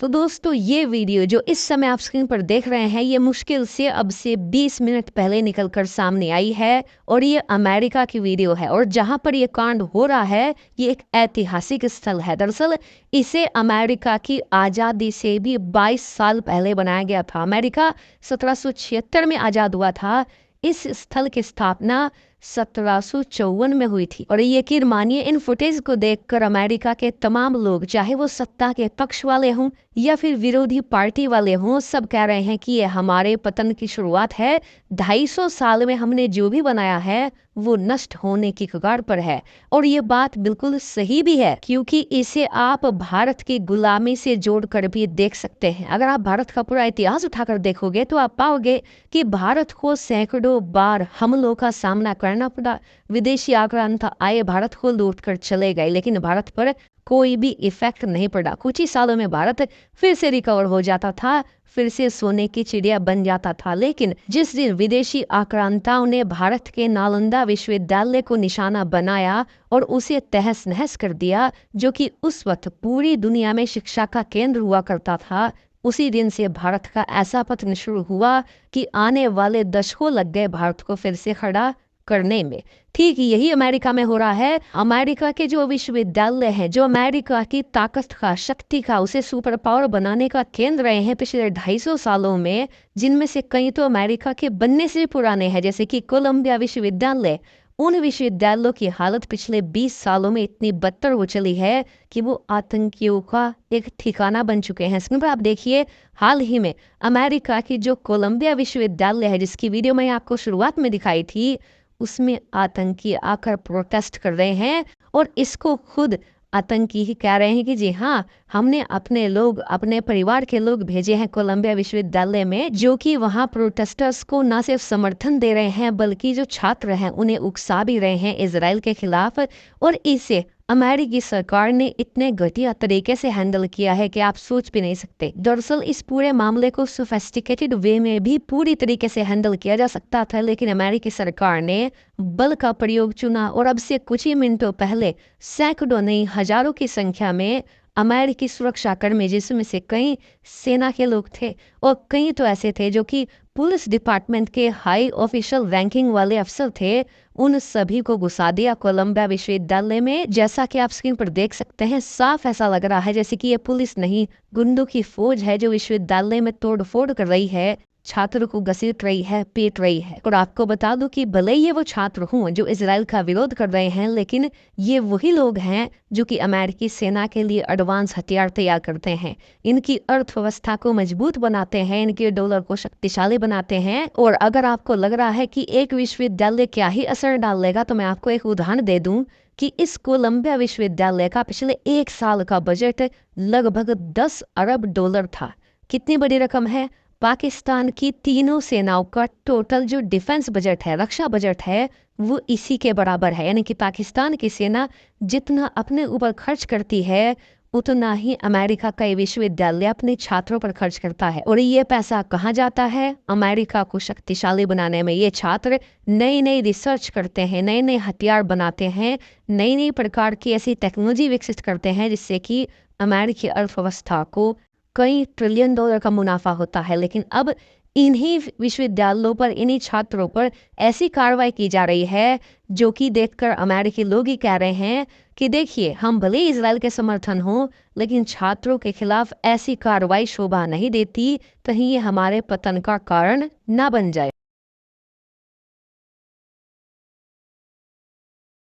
तो दोस्तों ये वीडियो जो इस समय आप स्क्रीन पर देख रहे हैं ये मुश्किल से अब से 20 मिनट पहले निकलकर सामने आई है और ये अमेरिका की वीडियो है और जहां पर ये कांड हो रहा है ये एक ऐतिहासिक स्थल है। दरअसल इसे अमेरिका की आज़ादी से भी 22 साल पहले बनाया गया था। अमेरिका 1776 में आज़ाद हुआ था। इस स्थल की स्थापना 1754 में हुई थी और यकीन मानिए इन फुटेज को देखकर अमेरिका के तमाम लोग, चाहे वो सत्ता के पक्ष वाले हों या फिर विरोधी पार्टी वाले हों, सब कह रहे हैं कि ये हमारे पतन की शुरुआत है। 250 साल में हमने जो भी बनाया है वो नष्ट होने की कगार पर है। और ये बात बिल्कुल सही भी है क्योंकि इसे आप भारत की गुलामी से जोड़कर भी देख सकते हैं। अगर आप भारत का पूरा इतिहास उठाकर देखोगे तो आप पाओगे कि भारत को सैकड़ों बार हमलों का सामना करना पड़ा। विदेशी आक्रांत आए, भारत को लूट कर चले गए, लेकिन भारत पर कोई भी इफेक्ट नहीं पड़ा। कुछ ही सालों में भारत फिर से रिकवर हो जाता था, फिर से सोने की चिड़िया बन जाता था। लेकिन जिस दिन विदेशी आक्रांताओं ने भारत के नालंदा विश्वविद्यालय को निशाना बनाया और उसे तहस नहस कर दिया, जो कि उस वक्त पूरी दुनिया में शिक्षा का केंद्र हुआ करता था, उसी दिन से भारत का ऐसा पतन शुरू हुआ कि आने वाले दशकों लग गए भारत को फिर से खड़ा करने में। ठीक यही अमेरिका में हो रहा है। अमेरिका के जो विश्वविद्यालय हैं, जो अमेरिका की ताकत का, शक्ति का, उसे सुपर पावर बनाने का केंद्र रहे हैं पिछले 250 सालों में, जिनमें से कई तो अमेरिका के बनने से भी पुराने हैं, जैसे कि कोलंबिया विश्वविद्यालय। उन विश्वविद्यालयों की हालत पिछले 20 सालों में इतनी बदतर हो चली है कि वो आतंकियों का एक ठिकाना बन चुके हैं। स्क्रीन पर आप देखिए, हाल ही में अमेरिका की जो कोलंबिया विश्वविद्यालय है, जिसकी वीडियो मैंने आपको शुरुआत में दिखाई थी, उसमें आतंकी आकर प्रोटेस्ट कर रहे हैं और इसको खुद आतंकी ही कह रहे हैं कि जी हाँ, हमने अपने लोग, अपने परिवार के लोग भेजे हैं कोलंबिया विश्वविद्यालय में, जो कि वहाँ प्रोटेस्टर्स को न सिर्फ समर्थन दे रहे हैं बल्कि जो छात्र हैं उन्हें उकसा भी रहे हैं इजराइल के खिलाफ। और इसे अमेरिकी सरकार ने इतने घटिया तरीके से हैंडल किया है कि आप सोच भी नहीं सकते। दरअसल इस पूरे मामले को सोफिस्टिकेटेड वे में भी पूरी तरीके से हैंडल किया जा सकता था, लेकिन अमेरिकी सरकार ने बल का प्रयोग चुना और अब से कुछ ही मिनटों पहले सैकड़ों नहीं हजारों की संख्या में अमेरिकी सुरक्षा कर्मी, जिसमें से कई सेना के लोग थे और कई तो ऐसे थे जो कि पुलिस डिपार्टमेंट के हाई ऑफिशियल रैंकिंग वाले अफसर थे, उन सभी को घुसा दिया कोलंबिया विश्वविद्यालय में। जैसा कि आप स्क्रीन पर देख सकते हैं, साफ ऐसा लग रहा है जैसे कि ये पुलिस नहीं, गुंडों की फौज है जो विश्वविद्यालय में तोड़ फोड़ कर रही है, छात्रों को घसीट रही है, पीट रही है। और आपको बता दूं कि भले ये वो छात्र हों जो इजराइल का विरोध कर रहे हैं, लेकिन ये वही लोग हैं जो कि अमेरिकी सेना के लिए एडवांस हथियार तैयार करते हैं, इनकी अर्थव्यवस्था को मजबूत बनाते हैं, इनके डॉलर को शक्तिशाली बनाते हैं। और अगर आपको लग रहा है कि एक विश्वविद्यालय क्या ही असर डालेगा, तो मैं आपको एक उदाहरण दे दूं कि इस कोलंबिया विश्वविद्यालय का पिछले 1 साल का बजट लगभग 10 अरब डॉलर था। कितनी बड़ी रकम है। पाकिस्तान की तीनों सेनाओं का टोटल जो डिफेंस बजट है, रक्षा बजट है, वो इसी के बराबर है। यानी कि पाकिस्तान की सेना जितना अपने ऊपर खर्च करती है उतना ही अमेरिका का ये विश्वविद्यालय अपने छात्रों पर खर्च करता है। और ये पैसा कहाँ जाता है? अमेरिका को शक्तिशाली बनाने में। ये छात्र नई नई रिसर्च करते हैं, नए नए हथियार बनाते हैं, नई नई प्रकार की ऐसी टेक्नोलॉजी विकसित करते हैं जिससे कि अमेरिकी अर्थव्यवस्था को कई ट्रिलियन डॉलर का मुनाफा होता है। लेकिन अब इन्हीं विश्वविद्यालयों पर, इन्हीं छात्रों पर ऐसी कार्रवाई की जा रही है जो कि देखकर अमेरिकी लोग ही कह रहे हैं कि देखिए, हम भले ही इजराइल के समर्थन हो, लेकिन छात्रों के खिलाफ ऐसी कार्रवाई शोभा नहीं देती, कहीं ये हमारे पतन का कारण ना बन जाए।